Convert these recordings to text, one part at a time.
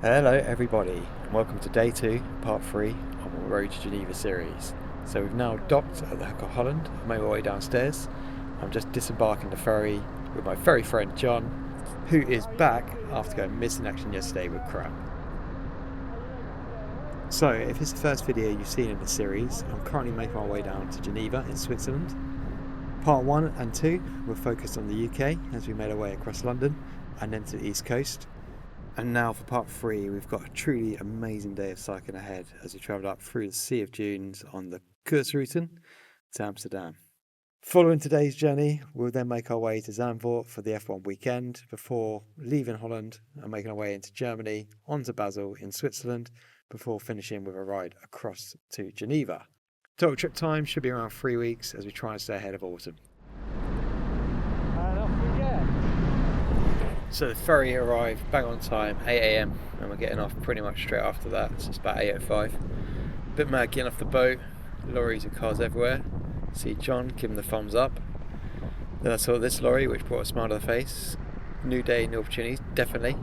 Hello everybody, and welcome to day 2, part 3 on the Road to Geneva series. So we've now docked at the Hook of Holland and made our way downstairs. I'm just disembarking the ferry with my ferry friend John, who is back after going missing action yesterday with crap. So if it's the first video you've seen in the series, I'm currently making my way down to Geneva in Switzerland. Part 1 and 2 were focused on the UK as we made our way across London and then to the East Coast. And now for part 3, we've got a truly amazing day of cycling ahead as we travel up through the Sea of Dunes on the Kustroute to Amsterdam. Following today's journey, we'll then make our way to Zanvoort for the F1 weekend before leaving Holland and making our way into Germany, onto Basel in Switzerland, before finishing with a ride across to Geneva. Total trip time should be around 3 weeks as we try and stay ahead of autumn. And off we get. So the ferry arrived bang on time, 8 AM, and we're getting off pretty much straight after that, so it's about 8:05. Bit mad getting off the boat, lorries and cars everywhere. See John give him the thumbs up. Then I saw this lorry which brought a smile to the face. New day, new opportunities, definitely.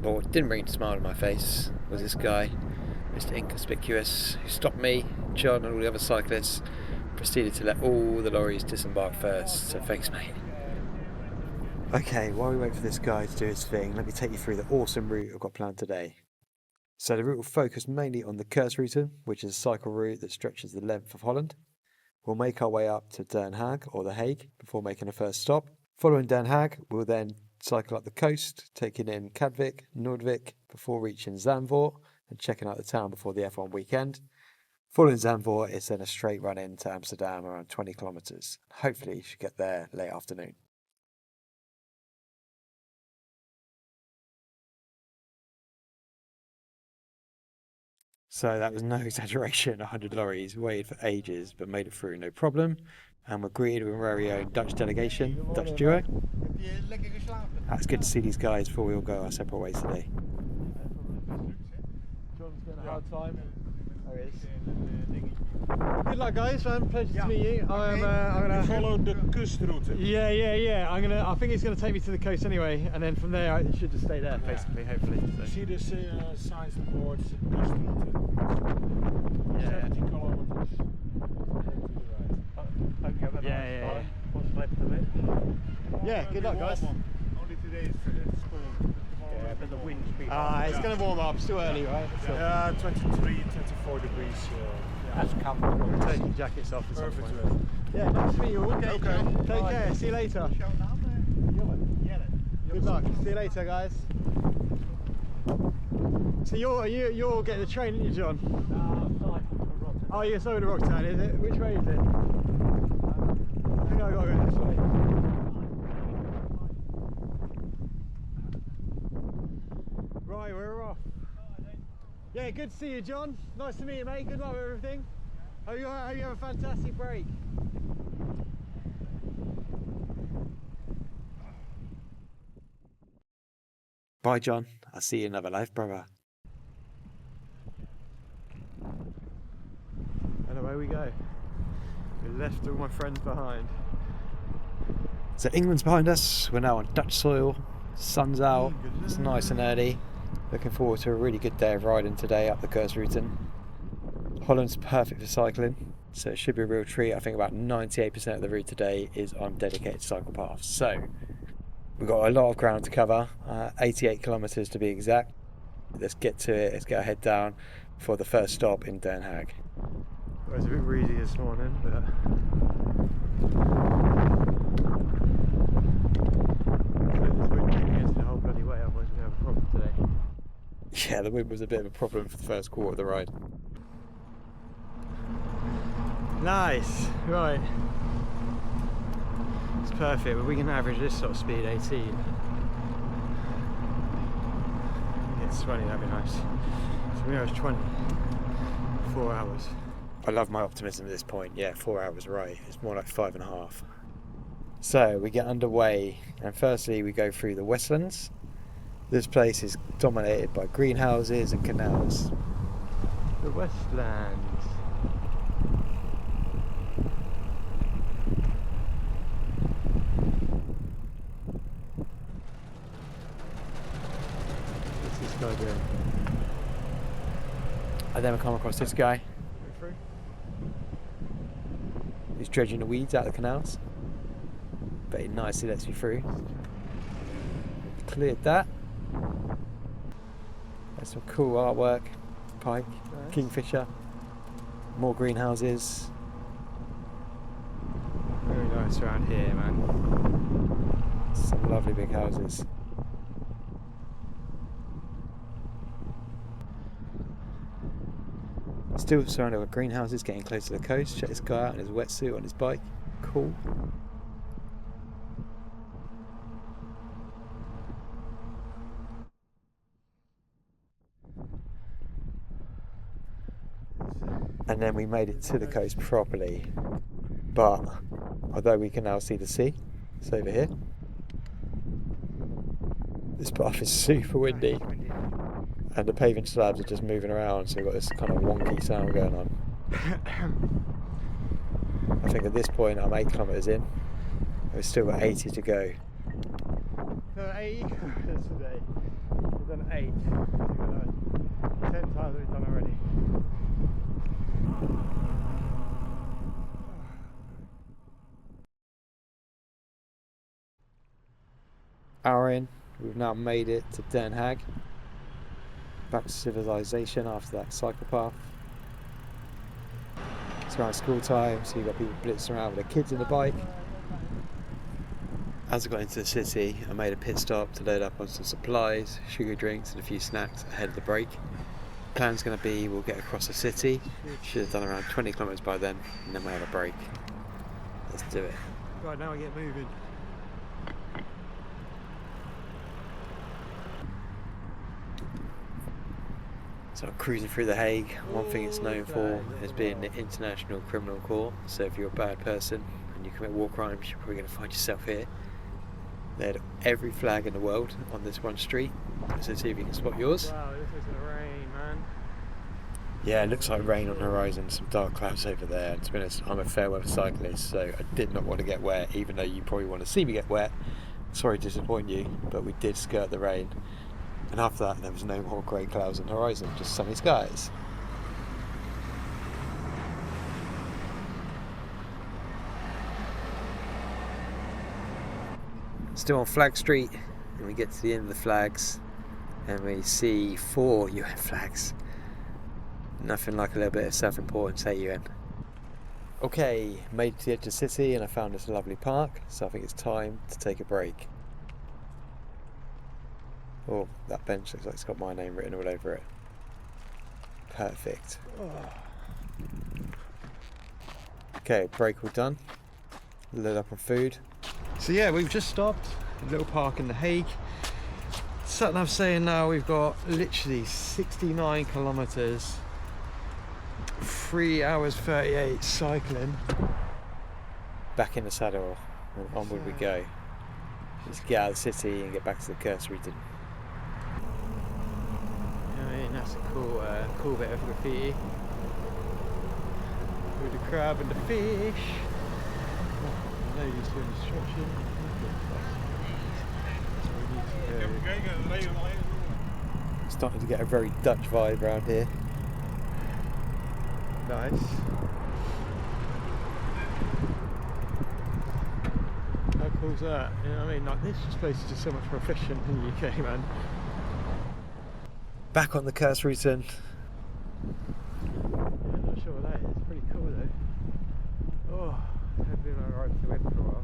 But what didn't bring a smile to my face was this guy, Mr. Inconspicuous, who stopped me, John and all the other cyclists, proceeded to let all the lorries disembark first, so thanks mate. Okay, while we wait for this guy to do his thing, let me take you through the awesome route I've got planned today. So the route will focus mainly on the Kustroute, which is a cycle route that stretches the length of Holland. We'll make our way up to Den Haag, or the Hague, before making a first stop. Following Den Haag, we'll then cycle up the coast, taking in Katwijk, Noordwijk, before reaching Zamour and checking out the town before the F1 weekend. Following Zamour, it's then a straight run into Amsterdam, around 20 kilometres. Hopefully you should get there late afternoon. So that was no exaggeration, 100 lorries, waited for ages, but made it through no problem. And we're greeted with our very own Dutch delegation, Dutch duo. It's good to see these guys before we all go our separate ways today. John's getting a hard time. There he is. Good luck, guys, man. Pleasure to meet you. I'm gonna follow the Kustroute. Yeah. I think it's gonna take me to the coast anyway, and then from there I should just stay there, basically, hopefully. So. See the signs boards, Kustroute. Yeah. 70 kilometers. Yeah, good luck, guys. Only today it's cold. Yeah, but the wind's been it's gonna warm up. Still early, right? So. Yeah, 23, 24 degrees. That's comfortable. Taking jackets off. Perfect. Yeah, nice to meet you all. Okay. Take care. See you later. Good luck. See you later, guys. So you're getting the train, aren't you, John? Oh, you're sorry the Rocktown, is it? Which way is it? I think I gotta go this way. Right, we're off. Yeah, good to see you, John. Nice to meet you, mate. Good luck with everything. Hope you have a fantastic break. Bye John, I'll see you in another life, brother. And away we go. We left all my friends behind. So England's behind us, we're now on Dutch soil, sun's out, it's nice and early. Looking forward to a really good day of riding today up the Kustroute. Holland's perfect for cycling, so it should be a real treat. I think about 98% of the route today is on dedicated cycle paths. So we've got a lot of ground to cover, 88 kilometres to be exact. Let's get to it, let's get our head down for the first stop in Den Haag. It was a bit breezy this morning, but there's wind against the whole bloody way, otherwise we're going to have a problem today. Yeah, the wind was a bit of a problem for the first quarter of the ride. Nice, right. It's perfect, but we can average this sort of speed 18. It's 20, that'd be nice. So we know it's 20. 4 hours. I love my optimism at this point. Yeah, 4 hours, right. It's more like 5.5. So we get underway, and firstly we go through the Westlands. This place is dominated by greenhouses and canals. The Westlands. What's this guy doing? I then come across this guy Go through? who's dredging the weeds out of the canals. But he nicely lets me through. Cleared that. There's some cool artwork. Pike, Nice. kingfisher, more greenhouses. Very nice around here, man. Some lovely big houses. Still surrounded with greenhouses, getting close to the coast. Check this guy out in his wetsuit on his bike. Cool. And then we made it to the coast properly. But although we can now see the sea, it's over here. This path is super windy, and the paving slabs are just moving around, so we've got this kind of wonky sound going on. I think at this point I'm 8 kilometres in, and we've still got 80 to go. So 80 kilometres today. We've done 8. We've done 10 times we've done already. Hour in, we've now made it to Den Haag. Back to civilization after that cycle path. It's around school time, so you've got people blitzing around with their kids on the bike. As I got into the city, I made a pit stop to load up on some supplies, sugar drinks and a few snacks ahead of the break. Plan's going to be we'll get across the city, should have done around 20 kilometres by then, and then we'll have a break. Let's do it. Right, now we get moving. So I'm cruising through the Hague. One thing it's known for is being the international criminal court. So if you're a bad person and you commit war crimes, you're probably going to find yourself here. They had every flag in the world on this one street. So see if you can spot yours. Wow, this is gonna rain, man. Yeah, it looks like rain on the horizon. Some dark clouds over there. And to be honest, I'm a fair weather cyclist, so I did not want to get wet, even though you probably want to see me get wet. Sorry to disappoint you, but we did skirt the rain. And after that, there was no more grey clouds on the horizon, just sunny skies. Still on Flag Street, and we get to the end of the flags, and we see 4 UN flags. Nothing like a little bit of self-importance, hey UN. Okay, made it to the edge of the city, and I found this lovely park, so I think it's time to take a break. Oh, that bench looks like it's got my name written all over it. Perfect. Okay, break all done. Load up on food. So yeah, we've just stopped. A little park in The Hague. Sat-nav saying now we've got literally 69 kilometres. 3 hours 38 cycling. Back in the saddle and onward we go. Let's get out of the city and get back to the Kustroute. I mean, that's a cool bit of graffiti. With the crab and the fish. Oh, the lady's doing instruction. Starting to get a very Dutch vibe around here. Nice. How cool's that? You know what I mean? Like, this place is just so much more efficient in the UK, man. Back on the Kustroute. Yeah, not sure what that is. Pretty cool though. Oh, I've been on a ride to the wind for a while.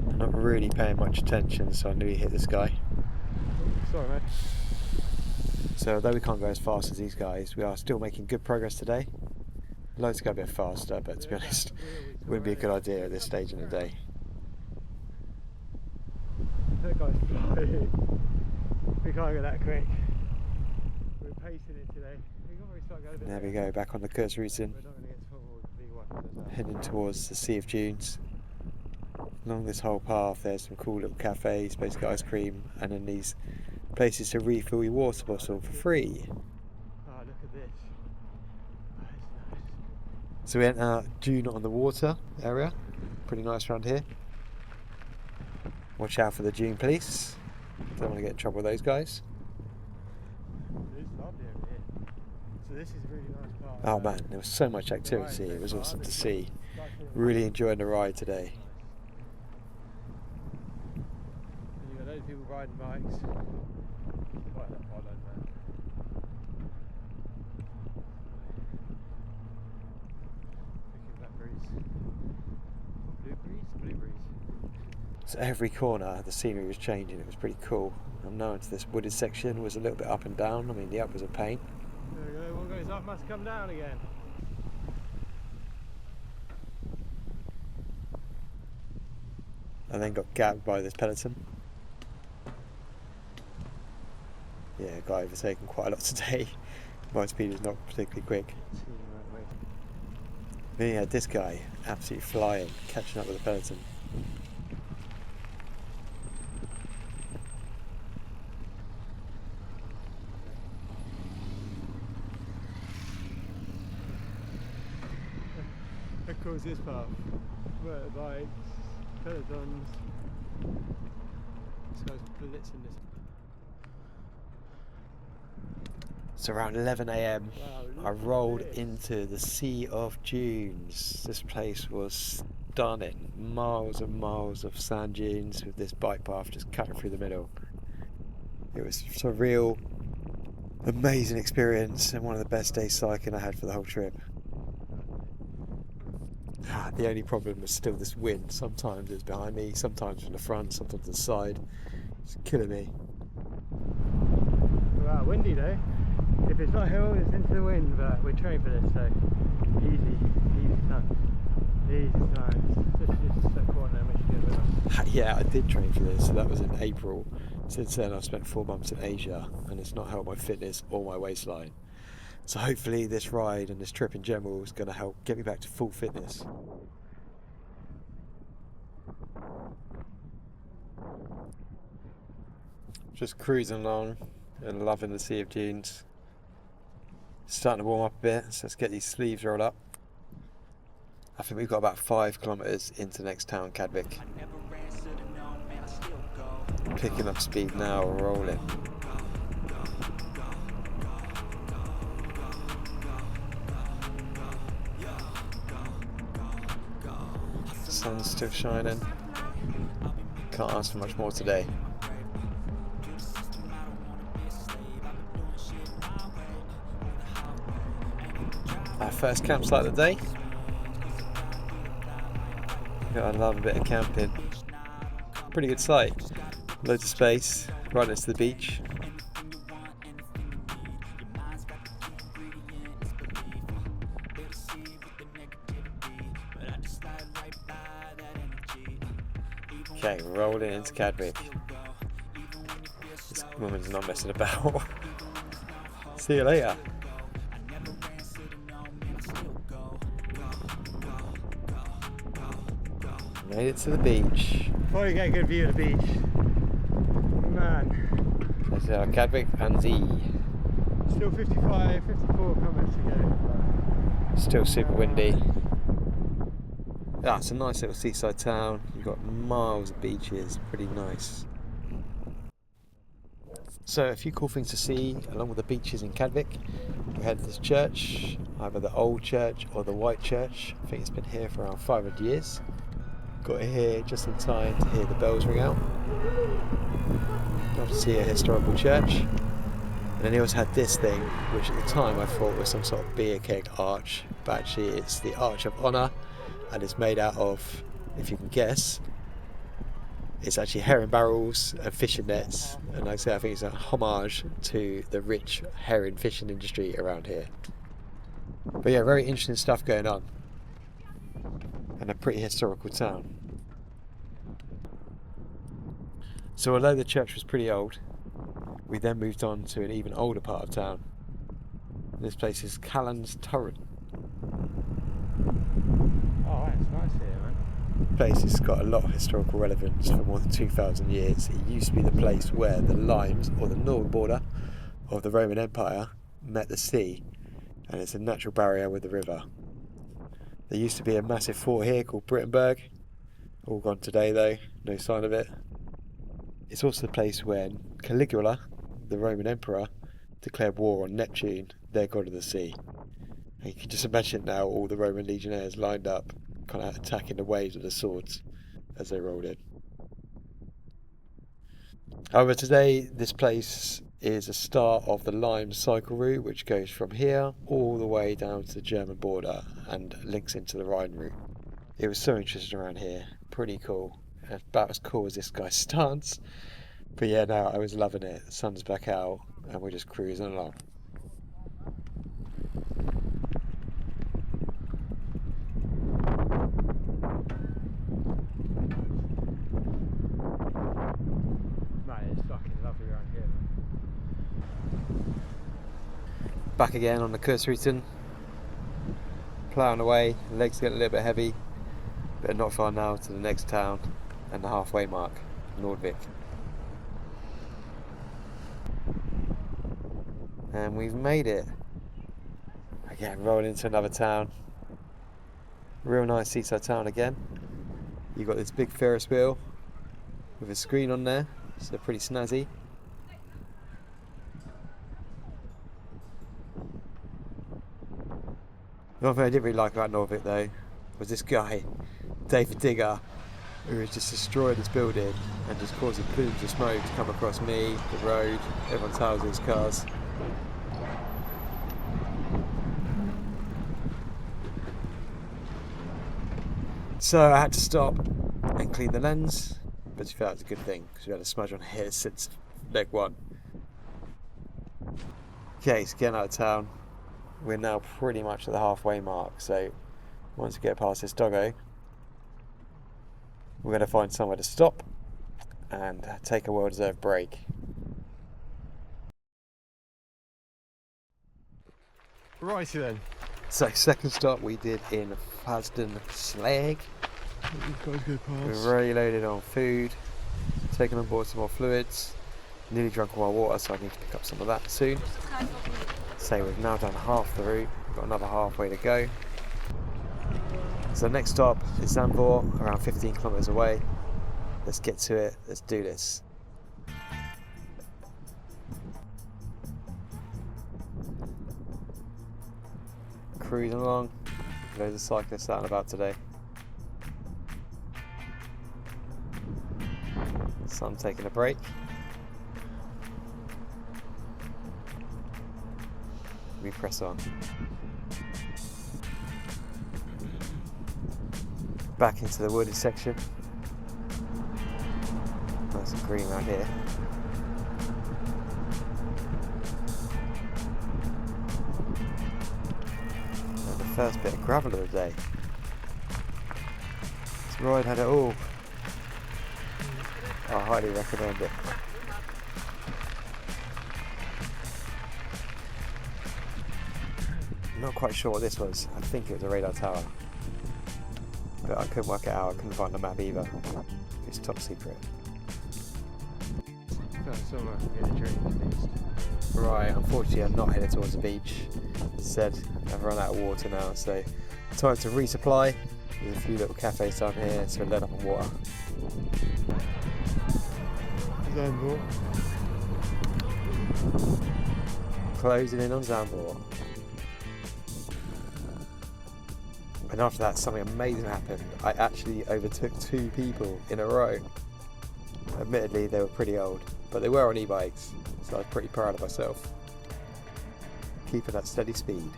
I'm not really paying much attention, so I knew he hit this guy. Sorry, mate. So although we can't go as fast as these guys, we are still making good progress today. I'd like to go a bit faster, but to be honest, it wouldn't be a good idea at this stage in the day. That guy's flying. We can't go that quick. We're pacing it today. We can probably start going a bit There we later. go, back on the Kustroute, We're not going to get to V1. heading towards the Sea of Dunes. Along this whole path there's some cool little cafes, place to get ice cream, and then these places to refill your water bottle for free. Oh, look at this. Oh, it's nice. So we enter Dune on the water area, pretty nice around here. Watch out for the Dune police. Don't want to get in trouble with those guys. It's lovely over here. So this is a really nice part. Oh man, there was so much activity. It was awesome to see. Really enjoying the ride today. And you've got loads of people riding bikes. Quite that Holland, man. Picking blackberries. Blueberries? So every corner the scenery was changing. It was pretty cool. I'm now into this wooded section. Was a little bit up and down. I mean, the up was a pain. There we go. What goes up must come down again. And then got gabbed by this peloton. Yeah, got overtaken quite a lot today. My speed is not particularly quick. Then you had this guy absolutely flying, catching up with the peloton. Of course, this path. Motorbikes, pelotons. This guy's blitzing this. It's around 11 AM. Wow, I rolled into the Sea of Dunes. This place was stunning. Miles and miles of sand dunes with this bike path just cutting through the middle. It was a surreal, amazing experience and one of the best days cycling I had for the whole trip. The only problem was still this wind. Sometimes it was behind me, sometimes from the front, sometimes to the side. It's killing me. Wow, windy though. If it's not hill, it's into the wind, but we're trained for this, so easy times. Easy times. Just that corner, make sure you get a bit. Yeah, I did train for this, so that was in April. Since then I've spent 4 months in Asia and it's not helped my fitness or my waistline. So hopefully this ride and this trip in general is going to help get me back to full fitness. Just cruising along and loving the Sea of Dunes. Starting to warm up a bit, so let's get these sleeves rolled up. I think we've got about 5 kilometres into the next town, Cadic. Picking up speed now, rolling. Sun's still shining. Can't ask for much more today. Our first campsite of the day. I love a bit of camping. Pretty good site. Loads of space, right next to the beach. Okay, rolling into Katwijk. This woman's not messing about. See you later. Made it to the beach. Before you get a good view of the beach, man. This is our Katwijk and Z. Still 55, 54 kilometres to go. Still super windy. It's a nice little seaside town. You've got miles of beaches, pretty nice. So a few cool things to see along with the beaches in Katwijk. We had this church, either the old church or the white church. I think it's been here for around 500 years. Got here just in time to hear the bells ring out. Got to see a historical church. And then he also had this thing, which at the time I thought was some sort of beer keg arch, but actually it's the Arch of Honour, and it's made out of, if you can guess, it's actually herring barrels and fishing nets. And like I say, I think it's a homage to the rich herring fishing industry around here. But yeah, very interesting stuff going on. And a pretty historical town. So although the church was pretty old, we then moved on to an even older part of town. This place is Zamour. Oh, it's nice here, man. The place has got a lot of historical relevance for more than 2,000 years. It used to be the place where the limes, or the northern border of the Roman Empire, met the sea, and it's a natural barrier with the river. There used to be a massive fort here called Brittenberg. All gone today though, no sign of it. It's also the place when Caligula, the Roman emperor, declared war on Neptune, their god of the sea. And you can just imagine now all the Roman legionnaires lined up, kind of attacking the waves with the swords as they rolled in. However, today this place is a start of the Lime cycle route, which goes from here all the way down to the German border and links into the Rhine route. It was so interesting around here, pretty cool, about as cool as this guy's stance. But yeah, no, I was loving it. The sun's back out and we're just cruising along. Man, it's fucking lovely around here. Back again on the Kustroute, ploughing away, legs getting a little bit heavy, but not far now to the next town and the halfway mark, Nordvik. And we've made it. Again, rolling into another town. Real nice seaside town again. You've got this big Ferris wheel with a screen on there, so pretty snazzy. The one thing I didn't really like about Nordvik though was this guy, David Digger, who was just destroying this building and just causing plumes of smoke to come across me, the road, everyone's houses, cars. So I had to stop and clean the lens, but to be fair, that was a good thing because we had a smudge on here since leg one. Okay, so getting out of town. We're now pretty much at the halfway mark, so once we get past this doggo, we're going to find somewhere to stop and take a well-deserved break. Righty then. So second stop we did in Fasden Slag. These guys go past. We're really loaded on food, taking on board some more fluids, nearly drunk all our water, so I need to pick up some of that soon. So we've now done half the route, we've got another halfway to go. So the next stop is Zamour, around 15 kilometres away. Let's get to it, let's do this. Cruising along, loads of cyclists out and about today. Some taking a break. We press on. Back into the wooded section. Nice and green around here. And the first bit of gravel of the day. This ride had it all. I highly recommend it. I'm not quite sure what this was. I think it was a radar tower, but I couldn't work it out. I couldn't find the map either. It's top secret. Found somewhere I can get a drink at least. Right, unfortunately I'm not headed towards the beach. Instead, I've run out of water now, so time to resupply. There's a few little cafes down here, so let up on water. Zanvoort. Closing in on Zamour. And after that, something amazing happened. I actually overtook 2 people in a row. Admittedly, they were pretty old, but they were on e-bikes, so I was pretty proud of myself. Keeping that steady speed.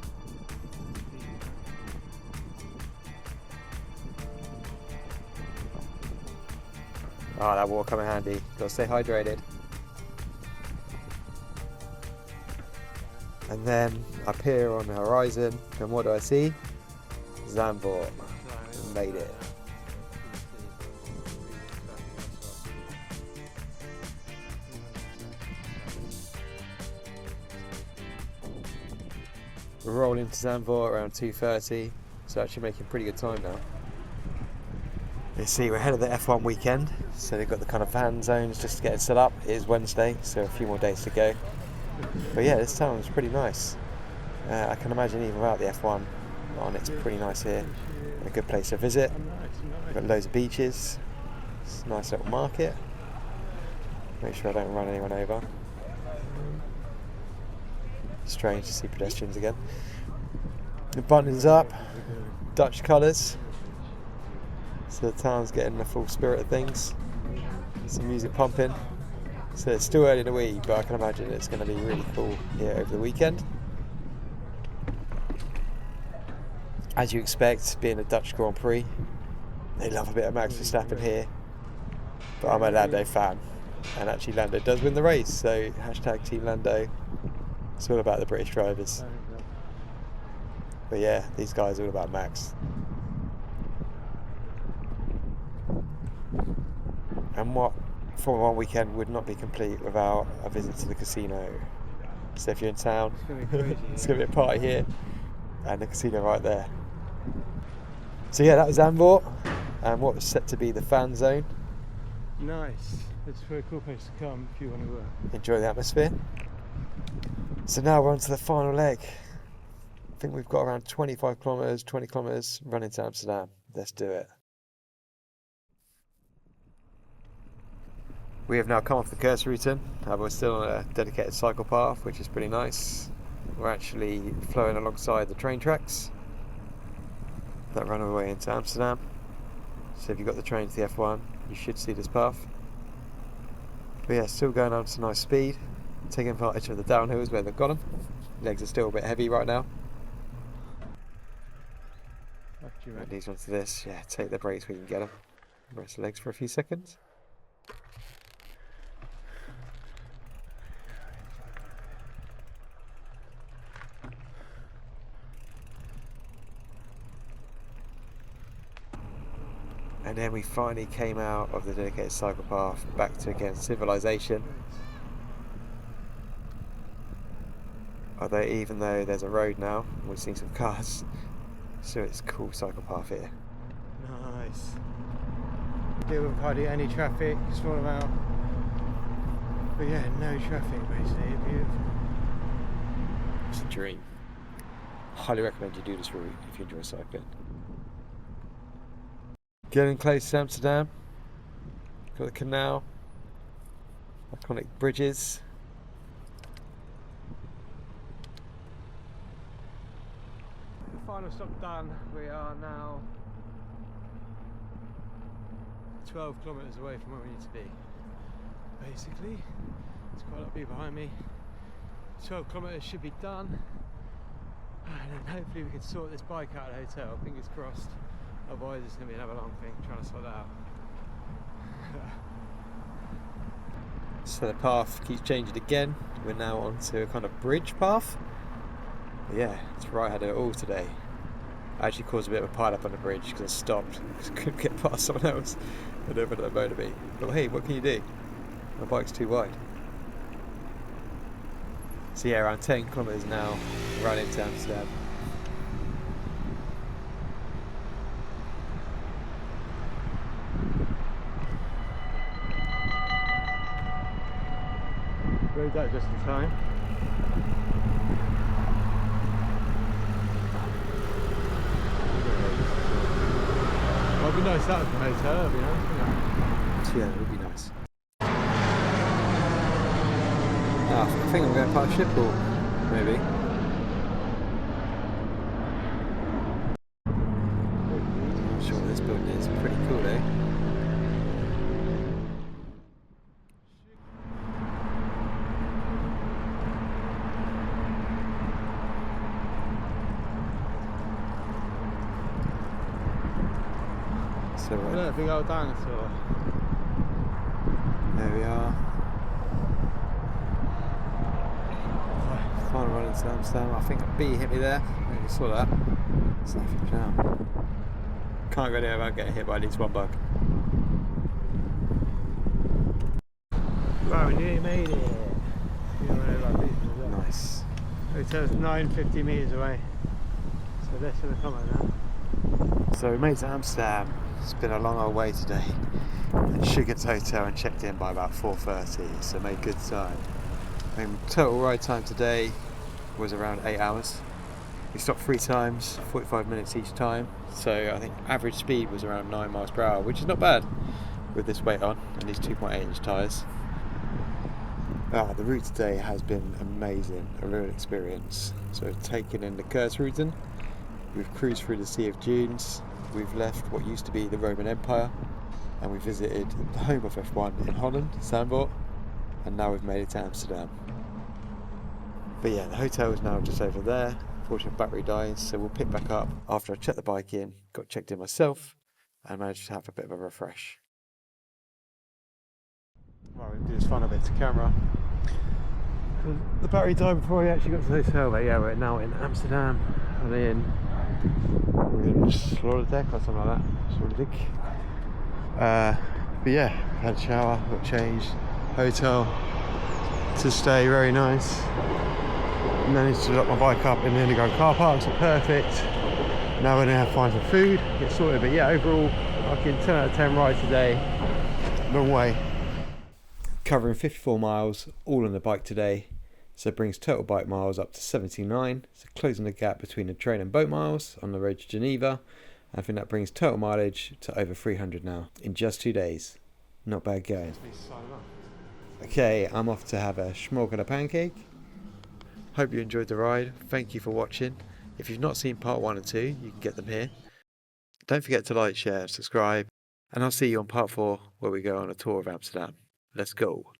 Oh, that water come in handy. Gotta stay hydrated. And then up here on the horizon, and what do I see? Zamour. Made it. We're rolling to Zamour around 2:30, so actually making pretty good time now. You see, we're ahead of the F1 weekend, so they've got the kind of van zones just getting set up. It is Wednesday, so a few more days to go. But yeah, this town is pretty nice. I can imagine even without the F1 on, it's pretty nice here. A good place to visit. We've got loads of beaches. It's a nice little market. Make sure I don't run anyone over. Strange to see pedestrians again. The button's up, Dutch colours. So the town's getting the full spirit of things. Some music pumping. So it's still early in the week, but I can imagine it's going to be really cool here over the weekend. As you expect, being a Dutch Grand Prix, they love a bit of Max Verstappen here. But I'm a Lando fan, and actually Lando does win the race, so hashtag Team Lando. It's all about the British drivers. But yeah, these guys are all about Max. And what Formula 1 weekend would not be complete without a visit to the casino. So if you're in town, It's going to be crazy. it's going to be a party here, and the casino right there. So yeah, that was Zanvoort, and what was set to be the fan zone. Nice. It's a very cool place to come if you want to Enjoy the atmosphere. So now we're on to the final leg. I think we've got around 25 kilometres, 20 kilometres running to Amsterdam. Let's do it. We have now come off the Kustroute. We're still on a dedicated cycle path, which is pretty nice. We're actually flowing alongside the train tracks that run all the way into Amsterdam. So if you've got the train to the F1, you should see this path. But yeah, still going on to nice speed, taking advantage of the downhills where they've got them. Legs are still a bit heavy right now. work. Leads on to this, yeah, take the brakes where you can get them. Rest the legs for a few seconds. And then we finally came out of the dedicated cycle path back to again civilization. Although even though there's a road now, we've seen some cars, so it's a cool cycle path here. Nice. Deal with hardly any traffic, small amount. But yeah, no traffic basically, beautiful. It's a dream. Highly recommend you do this route if you enjoy cycling. Getting close to Amsterdam. Got the canal. Iconic bridges. Final stop done. We are now 12 kilometres away from where we need to be. Basically, there's quite a lot of people behind me. 12 kilometres should be done, and then hopefully we can sort this bike out at the hotel. Fingers crossed. Otherwise, it's going to be another long thing trying to sort that out. So the path keeps changing again. We're now onto a kind of bridge path. But yeah, it's right had it all today. I actually caused a bit of a pile up on the bridge because I stopped because I couldn't get past someone else and over to the motor me. But hey, what can you do? My bike's too wide. So yeah, around 10 kilometres now, running to Amsterdam. Rode that just in time. Well, it'd be nice that was the hotel, that'd be nice, wouldn't it? Yeah, it would be nice. I think I'm going past Schiphol, maybe. I'm sure this building is pretty cool, eh? So I don't know if we go down at all. there we are. Final run into Amsterdam. I think a bee hit me there. Maybe you saw that. It's not flipping out. Can't go anywhere without getting hit by at least one bug. Right, we nearly made it. Nice. Hotel's 950 metres away. So less than a kilometre now. So we made it to Amsterdam. It's been a long old way today. And should get to hotel and checked in by about 4:30, so made good time. I mean, total ride time today was around 8 hours. We stopped 3 times, 45 minutes each time. So I think average speed was around 9 miles per hour, which is not bad with this weight on and these 2.8 inch tyres. The route today has been amazing, a real experience. So we've taken in the Kustroute, we've cruised through the Sea of Dunes, we've left what used to be the Roman Empire, and we visited the home of F1 in Holland, Zanvoort, and now we've made it to Amsterdam. But yeah, the hotel is now just over there. Unfortunately, battery dies, so we'll pick back up after I checked the bike in, got checked in myself, and managed to have a bit of a refresh. Right, we're going to do this final bit to camera. The battery died before we actually got to the hotel, but yeah, we're now in Amsterdam, and then we're in Sloterdijk or something like that. Sloterdijk. But yeah, had a shower, got changed, hotel to stay, very nice. Managed to lock my bike up in the underground car park, so perfect. Now we're gonna have to find some food, get sorted. But yeah, overall, fucking 10 out of 10 ride today. Long way. Covering 54 miles, all on the bike today. So it brings total bike miles up to 79. So closing the gap between the train and boat miles on the road to Geneva. I think that brings total mileage to over 300 now in just 2 days. Not bad going. Okay, I'm off to have a schmorg and a pancake. Hope you enjoyed the ride. Thank you for watching. If you've not seen part 1 and 2, you can get them here. Don't forget to like, share, subscribe, and I'll see you on part 4 where we go on a tour of Amsterdam. Let's go.